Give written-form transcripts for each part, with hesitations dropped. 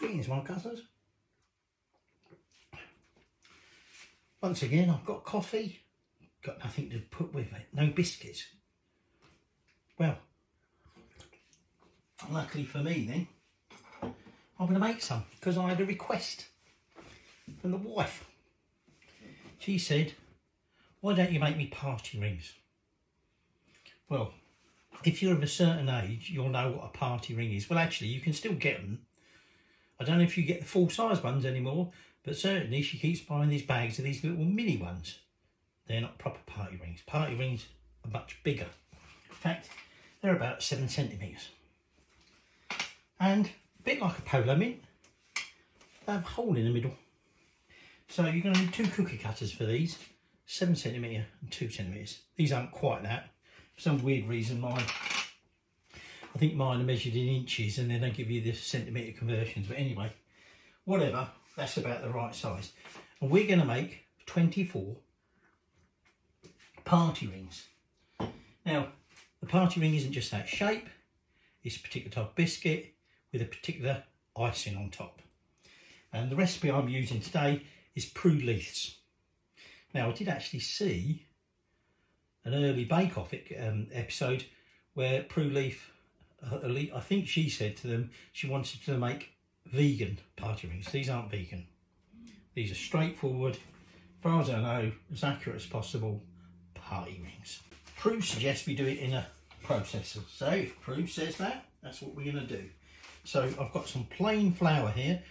Greetings, my cousins. Once again, I've got coffee, got nothing to put with it, no biscuits. Well, luckily for me then, I'm going to make some because I had a request from the wife. She said, why don't you make me party rings? Well, if you're of a certain age, you'll know what a party ring is. Well, actually, you can still get them. I don't know if you get the full-size ones anymore, but certainly she keeps buying these bags of these little mini ones. They're not proper party rings. Party rings are much bigger. In fact, they're about 7 centimetres. And a bit like a polo mint, they have a hole in the middle. So you're going to need 2 cookie cutters for these, 7 centimetre and 2 centimetres. These aren't quite that. For some weird reason, I think mine are measured in inches and then they give you the centimetre conversions. But anyway, whatever, that's about the right size. And we're going to make 24 party rings. Now, the party ring isn't just that shape, it's a particular type of biscuit with a particular icing on top. And the recipe I'm using today is Prue Leith's. Now, I did actually see an early bake-off episode where Prue Leith, I think she said to them she wanted to make vegan party rings. These aren't vegan. These are straightforward, as far as I know, as accurate as possible, party rings. Prue suggests we do it in a processor. So if Prue says that, that's what we're going to do. So I've got some plain flour here,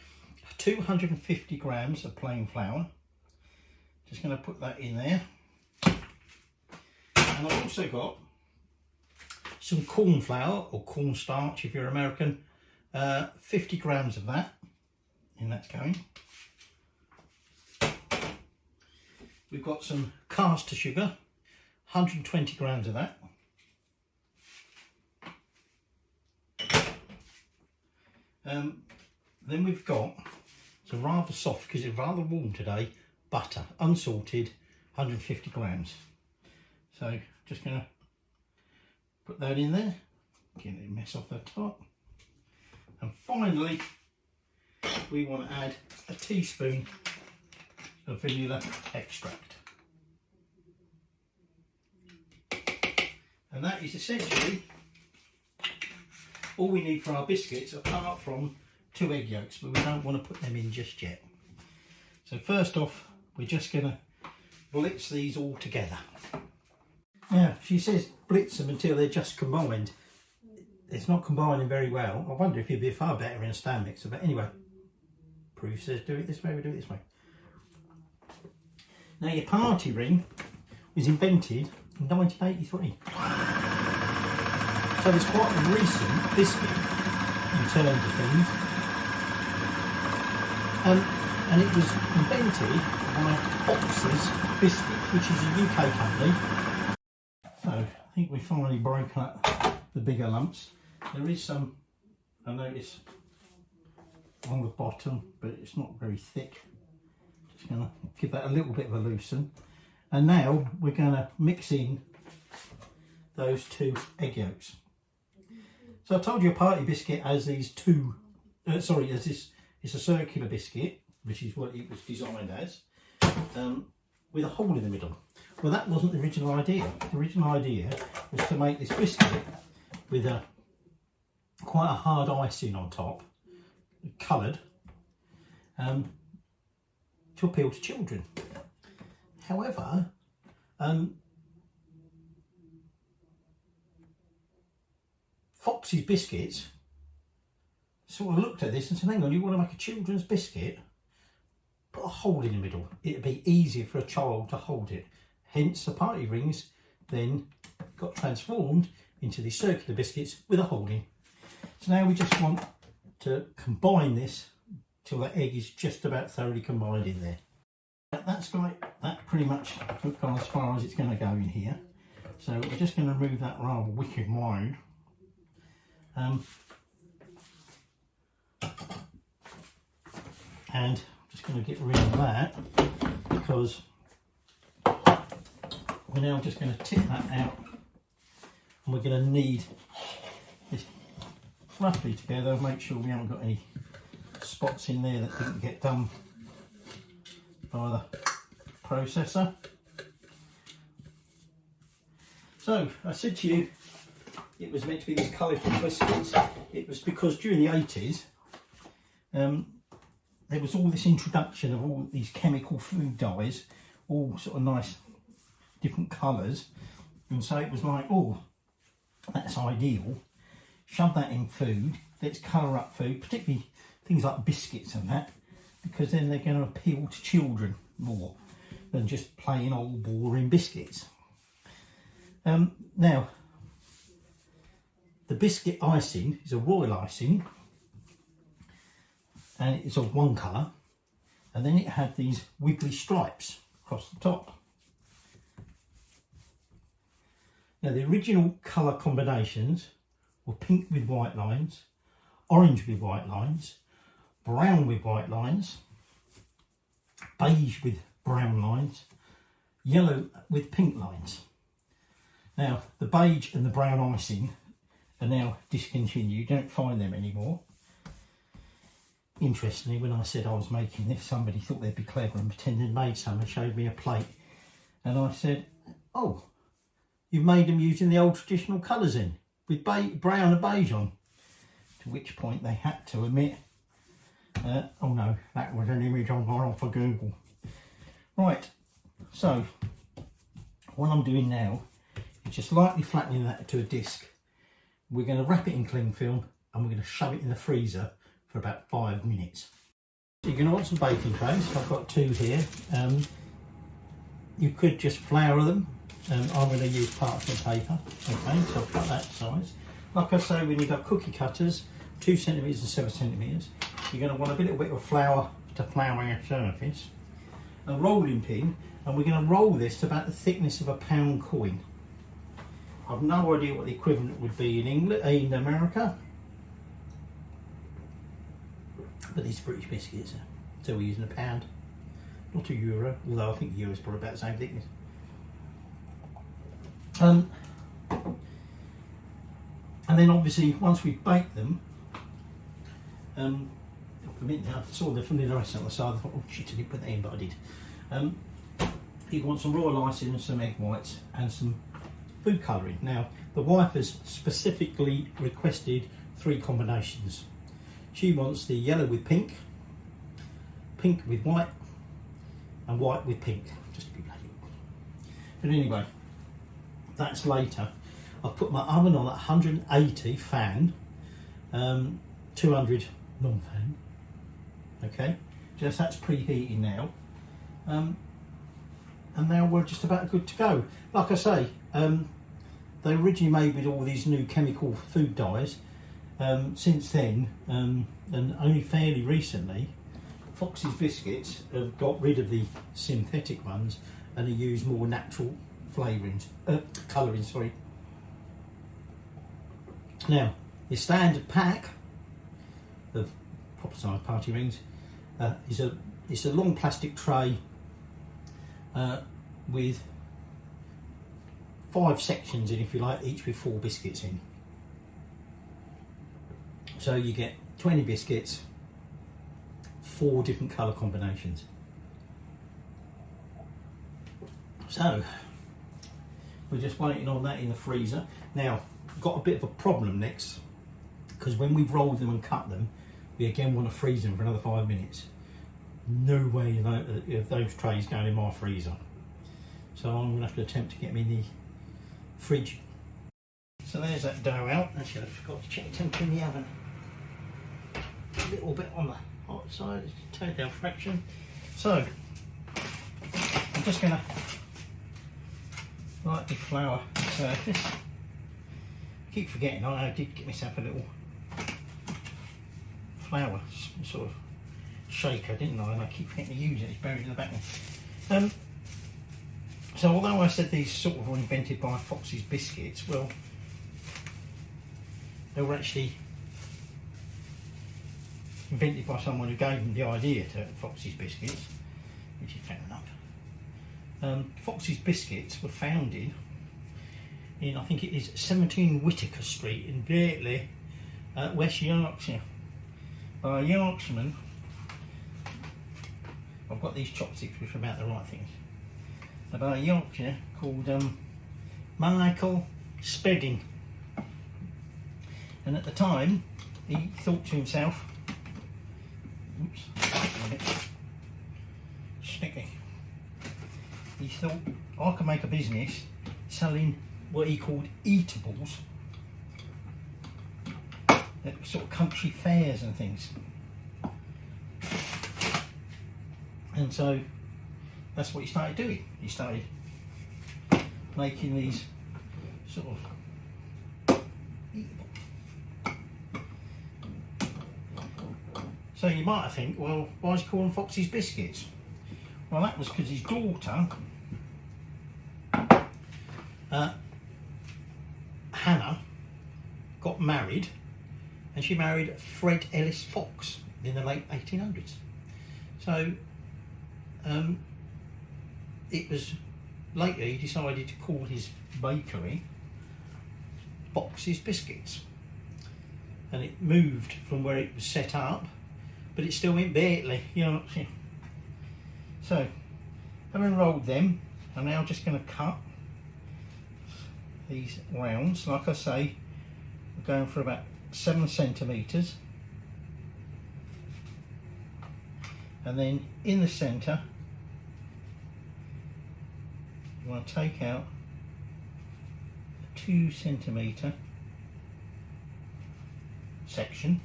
250 grams of plain flour. Just going to put that in there. And I've also got some cornflour or cornstarch if you're American, 50 grams of that, and that's going. We've got some caster sugar, 120 grams of that. Then we've got, it's rather soft because it's rather warm today, butter, unsalted, 150 grams. So just going to put that in there, get a mess off the top. And finally, we want to add a teaspoon of vanilla extract. And that is essentially all we need for our biscuits, apart from 2 egg yolks, but we don't want to put them in just yet. So first off, we're just going to blitz these all together. Now, she says blitz them until they're just combined. It's not combining very well. I wonder if it'd be far better in a stand mixer, but anyway, Prue says do it this way, we do it this way. Now, your party ring was invented in 1983. So it's quite a recent biscuit in terms of things. And it was invented by Ox's Biscuits, which is a UK company. So I think we finally broke up the bigger lumps. There is some, I notice, on the bottom, but it's not very thick. Just going to give that a little bit of a loosen. And now we're going to mix in those 2 egg yolks. So I told you a party biscuit has these two, as this, it's a circular biscuit, which is what it was designed as, with a hole in the middle. Well, that wasn't the original idea. The original idea was to make this biscuit with quite a hard icing on top, coloured, to appeal to children. However, Fox's Biscuits sort of looked at this and said, hang on, you want to make a children's biscuit? Put a hole in the middle. It'd be easier for a child to hold it. Hence the party rings then got transformed into these circular biscuits with a hole in. So now we just want to combine this till the egg is just about thoroughly combined in there. That's like that pretty much gone as far as it's going to go in here. So we're just going to move that rather wicked wide. And just going to get rid of that because we're now just going to tip that out, and we're going to knead this roughly together, make sure we haven't got any spots in there that didn't get done by the processor. So I said to you it was meant to be these colourful biscuits. It was because during the 80s there was all this introduction of all these chemical food dyes, all sort of nice different colours, and so it was like, oh, that's ideal, shove that in food, let's colour up food, particularly things like biscuits and that, because then they're going to appeal to children more than just plain old boring biscuits. Now, the biscuit icing is a royal icing, and it's of one colour, and then it had these wiggly stripes across the top. Now, the original colour combinations were pink with white lines, orange with white lines, brown with white lines, beige with brown lines, yellow with pink lines. Now, the beige and the brown icing are now discontinued. You don't find them anymore. Interestingly, when I said I was making this, somebody thought they'd be clever and pretended they'd made some and showed me a plate. And I said, oh, you've made them using the old traditional colours in, with brown and beige on. To which point they had to admit, oh no, that was an image I got off of Google. Right, so what I'm doing now is just lightly flattening that to a disc. We're going to wrap it in cling film and we're going to shove it in the freezer for about 5 minutes. So you're going to want some baking trays. I've got 2 here. You could just flour them. I'm going to use parchment paper. Okay, so I've got that size. Like I say, we need our cookie cutters, 2 centimetres and 7 centimetres. You're going to want a little bit of flour to flour your surface. A rolling pin, and we're going to roll this to about the thickness of a £1 coin. I've no idea what the equivalent would be in England, in America. But these are British biscuits, so we're using a £1, not a euro, although I think the euro is probably about the same thickness. And then obviously once we've baked them, I saw the vanilla icing on the side. I thought, oh shit, I didn't put that in, but I did. You want some royal icing and some egg whites and some food colouring. Now, the wife has specifically requested 3 combinations. She wants the yellow with pink, pink with white, and white with pink, just to be bloody. But anyway, that's later. I've put my oven on at 180 fan, 200 non-fan. Okay, just that's preheating now. And now we're just about good to go. Like I say, they originally made with all these new chemical food dyes. Since then, and only fairly recently, Fox's Biscuits have got rid of the synthetic ones and they use more natural flavourings, colourings, sorry. Now, the standard pack of proper size party rings is a long plastic tray with 5 sections in, if you like, each with 4 biscuits in. So you get 20 biscuits, 4 different colour combinations. So we're just waiting on that in the freezer. Now, got a bit of a problem next, because when we've rolled them and cut them, we again want to freeze them for another 5 minutes. No way of those trays going in my freezer. So I'm going to have to attempt to get them in the fridge. So there's that dough out. Actually, I forgot to check the temperature in the oven. A little bit on the hot side, turn down fraction. So I'm just going to lightly flour the surface. I keep forgetting I did get myself a little flour sort of shaker, didn't I? And I keep forgetting to use it. It's buried in the back. So although I said these sort of were invented by Fox's Biscuits, well, they were actually invented by someone who gave them the idea to Fox's Biscuits, which is fair enough. Fox's Biscuits were founded in, I think it is 17 Whitaker Street in Berkeley, West Yorkshire, by a Yorkshireman I've got these chopsticks which are about the right things. About a Yorkshire called Michael Spedding. And at the time, he thought to himself, oops, sticky. He thought, I could make a business selling what he called eatables at sort of country fairs and things. And so that's what he started doing. He started making these sort of eatables. So you might think, well, why is he calling Foxy's Biscuits? Well, that was because his daughter, Hannah, got married, and she married Fred Ellis Fox in the late 1800s. So it was later he decided to call his bakery Foxy's Biscuits, and it moved from where it was set up, but it still went Batley, you know. So having rolled them, I'm now just going to cut these rounds. Like I say, we're going for about 7 centimetres, and then in the centre you want to take out a 2 centimetre section.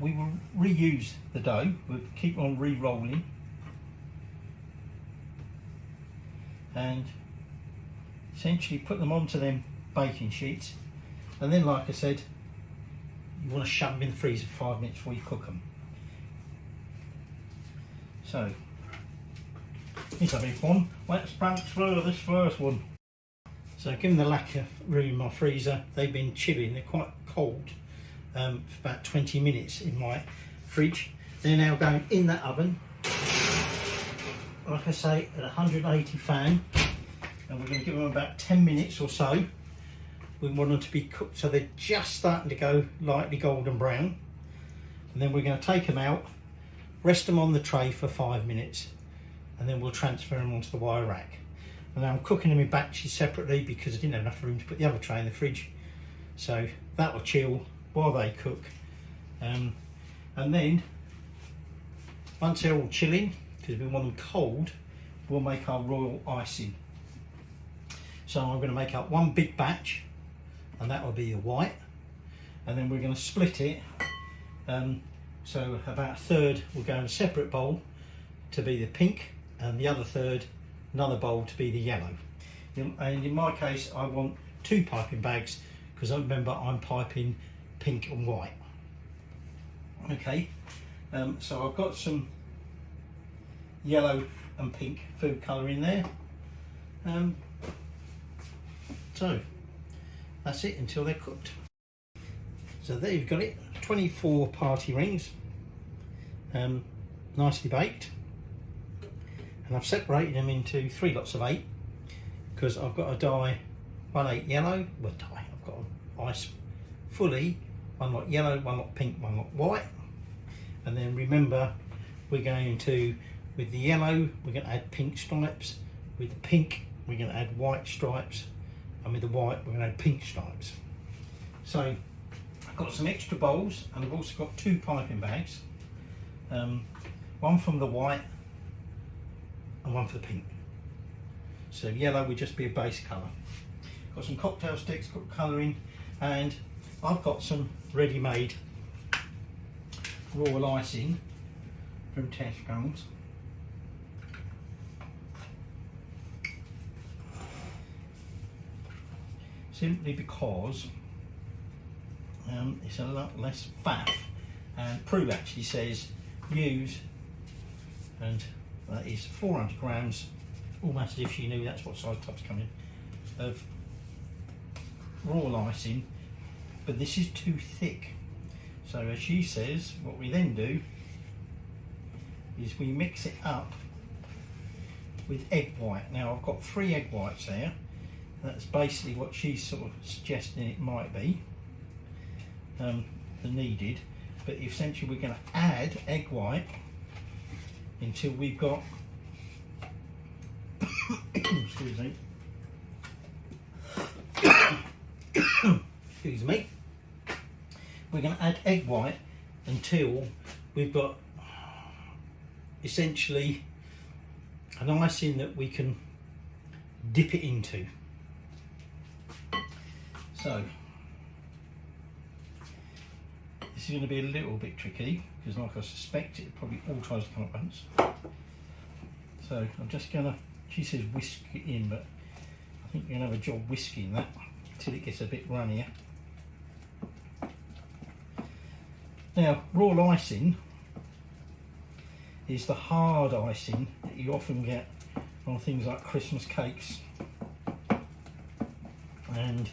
We will reuse the dough, we'll keep on re-rolling, and essentially put them onto them baking sheets, and then, like I said, you want to shove them in the freezer for 5 minutes before you cook them. So here's a big one. Let's transfer this first one. So given the lack of room in my freezer, they've been chilling, they're quite cold for about 20 minutes in my fridge. They're now going in that oven, like I say, at 180 fan, and we're going to give them about 10 minutes or so. We want them to be cooked so they're just starting to go lightly golden brown, and then we're going to take them out, rest them on the tray for 5 minutes, and then we'll transfer them onto the wire rack. And now I'm cooking them in batches separately because I didn't have enough room to put the other tray in the fridge, so that will chill while they cook, and then once they're all chilling, because we want them cold, we'll make our royal icing. So I'm going to make up one big batch, and that will be the white, and then we're going to split it, so about a third will go in a separate bowl to be the pink, and the other third another bowl to be the yellow. And in my case I want 2 piping bags, because I remember I'm piping pink and white. Okay, so I've got some yellow and pink food colour in there, so that's it until they're cooked. So there you've got it, 24 party rings, nicely baked, and I've separated them into 3 lots of 8 because I've got a die 1 8 yellow, well die, I've got an ice fully 1 lot yellow, 1 lot pink, 1 lot white. And then remember, we're going to, with the yellow, we're going to add pink stripes, with the pink, we're going to add white stripes, and with the white, we're going to add pink stripes. So I've got some extra bowls, and I've also got 2 piping bags, one from the white and one for the pink. So yellow would just be a base colour. Got some cocktail sticks, got colouring, and I've got some ready-made royal icing from Tesco's. Simply because it's a lot less faff, and Prue actually says use, and that is 400 grams, almost as if she knew that's what size tubs come in, of royal icing, but this is too thick. So as she says, what we then do is we mix it up with egg white. Now I've got 3 egg whites there. That's basically what she's sort of suggesting it might be, the needed. But essentially we're going to add egg white until we've got excuse me excuse me, we're going to add egg white until we've got essentially an icing that we can dip it into. So this is going to be a little bit tricky because, like I suspect, it probably all tries to come at once. So I'm just going to, she says whisk it in, but I think you're going to have a job whisking that till it gets a bit runnier. Now, raw icing is the hard icing that you often get on things like Christmas cakes and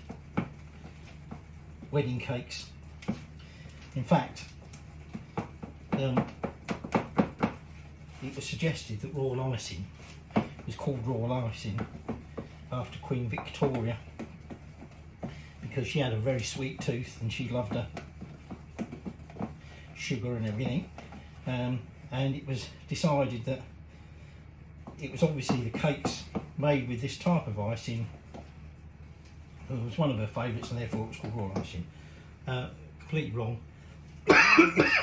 wedding cakes. In fact, it was suggested that raw icing was called raw icing after Queen Victoria because she had a very sweet tooth and she loved her sugar and everything, and it was decided that it was obviously the cakes made with this type of icing. It was one of her favourites and therefore it was called raw icing. Completely wrong.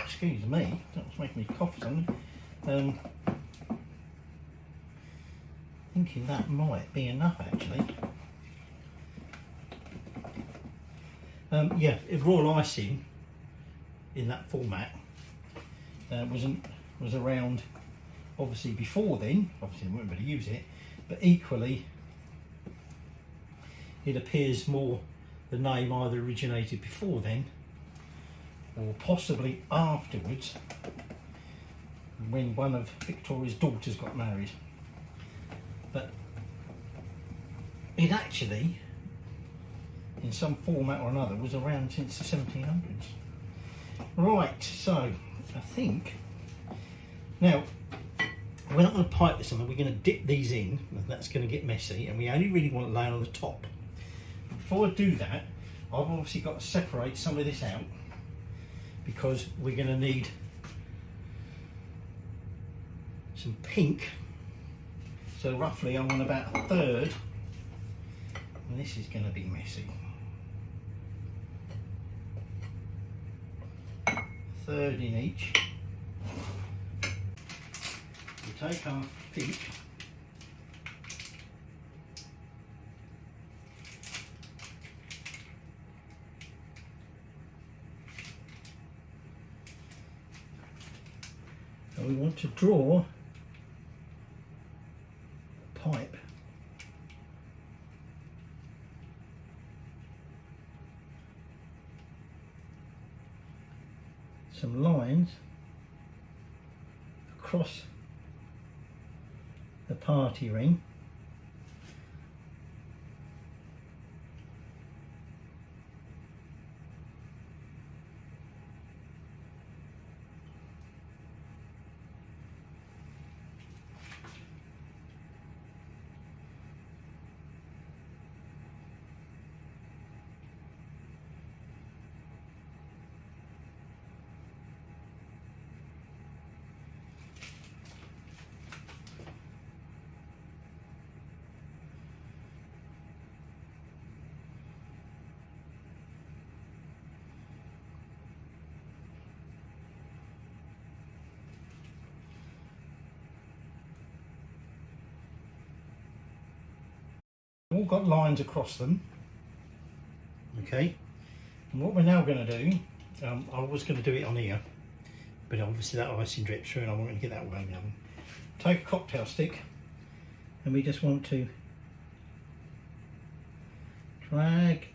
Excuse me, that was making me cough something. Thinking that might be enough actually. Yeah, raw icing in that format was around obviously before then. Obviously we weren't going to use it, but equally it appears more the name either originated before then or possibly afterwards when one of Victoria's daughters got married. But it actually, in some format or another, was around since the 1700s. Right, so I think now we're not going to pipe this on, we're going to dip these in, and that's going to get messy, and we only really want to lay on the top. Before I do that, I've obviously got to separate some of this out because we're going to need some pink. So roughly I want about a third, and this is going to be messy. A third in each. We take our pink, and we want to draw a pipe some lines across the party ring. All got lines across them, okay, and what we're now going to do, I was going to do it on here, but obviously that icing drips through and I'm not going to get that one down. Take a cocktail stick and we just want to drag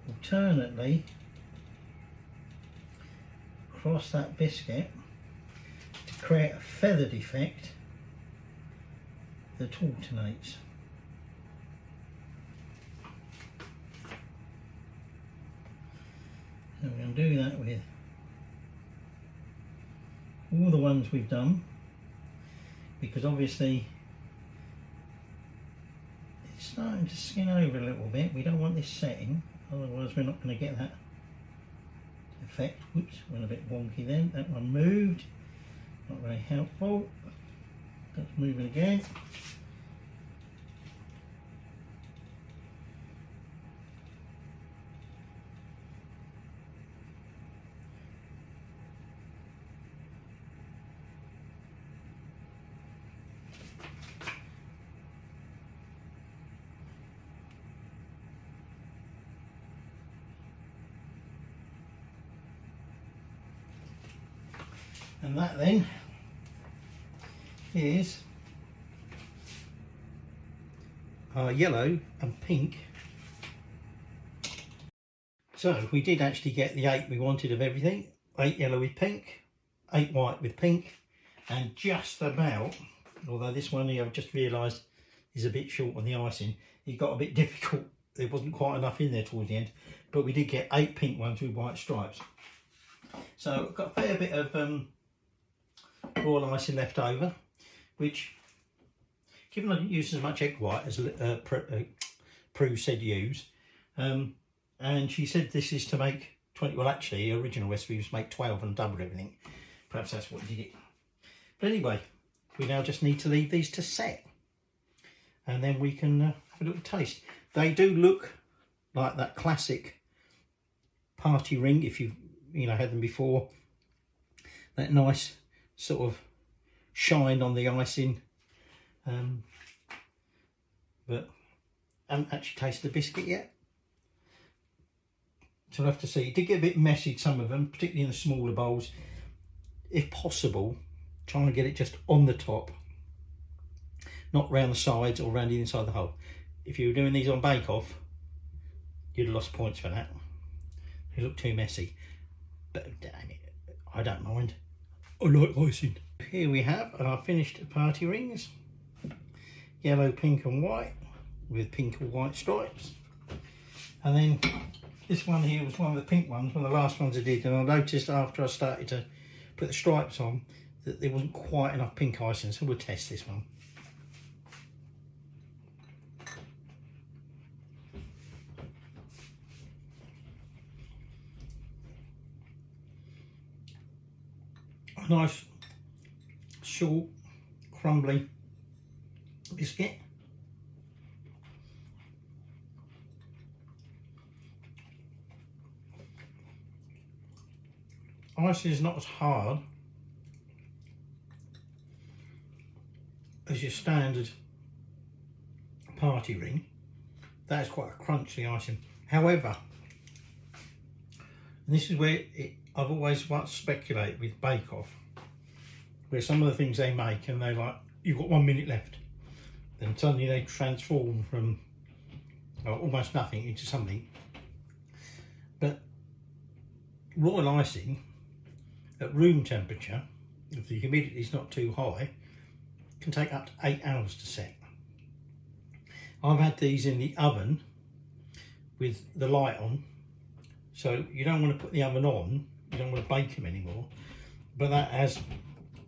alternately across that biscuit to create a feathered effect that alternates. So we're going to do that with all the ones we've done, because obviously it's starting to skin over a little bit. We don't want this setting, otherwise we're not going to get that effect. Whoops, went a bit wonky then. That one moved. Not very helpful. That's moving again. And that then is our yellow and pink. So we did actually get the 8 we wanted of everything. 8 yellow with pink, 8 white with pink, and just about, although this one here I've just realised is a bit short on the icing, it got a bit difficult. There wasn't quite enough in there towards the end, but we did get 8 pink ones with white stripes. So I've got a fair bit of royal icing left over, which, given I didn't use as much egg white as Prue said use, and she said this is to make 20, well actually the original recipe was to make 12 and double everything. Perhaps that's what did it. But anyway, we now just need to leave these to set, and then we can have a little taste. They do look like that classic party ring, if you've had them before. That nice sort of shine on the icing, but I haven't actually tasted the biscuit yet, so I'll have to see. It did get a bit messy, some of them, particularly in the smaller bowls. If possible, trying to get it just on the top, not round the sides or round the inside of the hole. If you were doing these on Bake Off, you'd have lost points for that. They look too messy, but damn it, I don't mind. I like icing. Here we have our finished party rings. Yellow, pink and white with pink and white stripes. And then this one here was one of the pink ones, one of the last ones I did, and I noticed after I started to put the stripes on that there wasn't quite enough pink icing, so we'll test this one. A nice short crumbly biscuit. Icing is not as hard as your standard party ring. That is quite a crunchy icing. However, and this is where I've always speculated with Bake Off, where some of the things they make and they're like, you've got 1 minute left, then suddenly they transform from almost nothing into something. But royal icing at room temperature, if the humidity is not too high, can take up to 8 hours to set. I've had these in the oven with the light on, so you don't want to put the oven on, you don't want to bake them anymore, but that has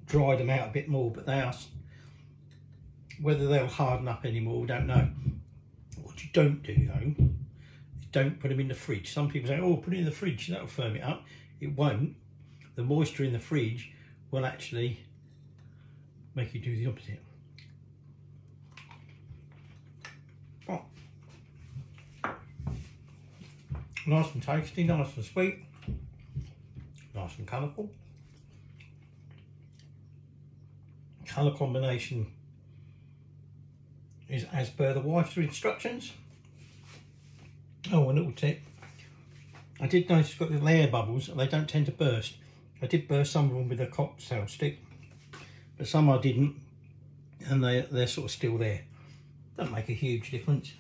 dried them out a bit more. But they are, whether they'll harden up anymore, we don't know. What you don't do though is don't put them in the fridge. Some people say, oh, put it in the fridge, that'll firm it up. It won't. The moisture in the fridge will actually make you do the opposite. Oh. Nice and tasty, nice and sweet, nice and colourful. Colour combination is as per the wife's instructions. Oh, a little tip. I did notice it's got little air bubbles and they don't tend to burst. I did burst some of them with a cocktail stick, but some I didn't, and they're sort of still there. Don't make a huge difference,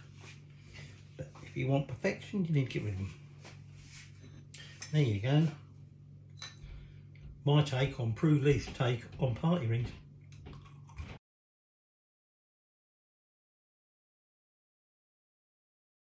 but if you want perfection, you need to get rid of them. There you go. My take on Prue Leith's take on party rings.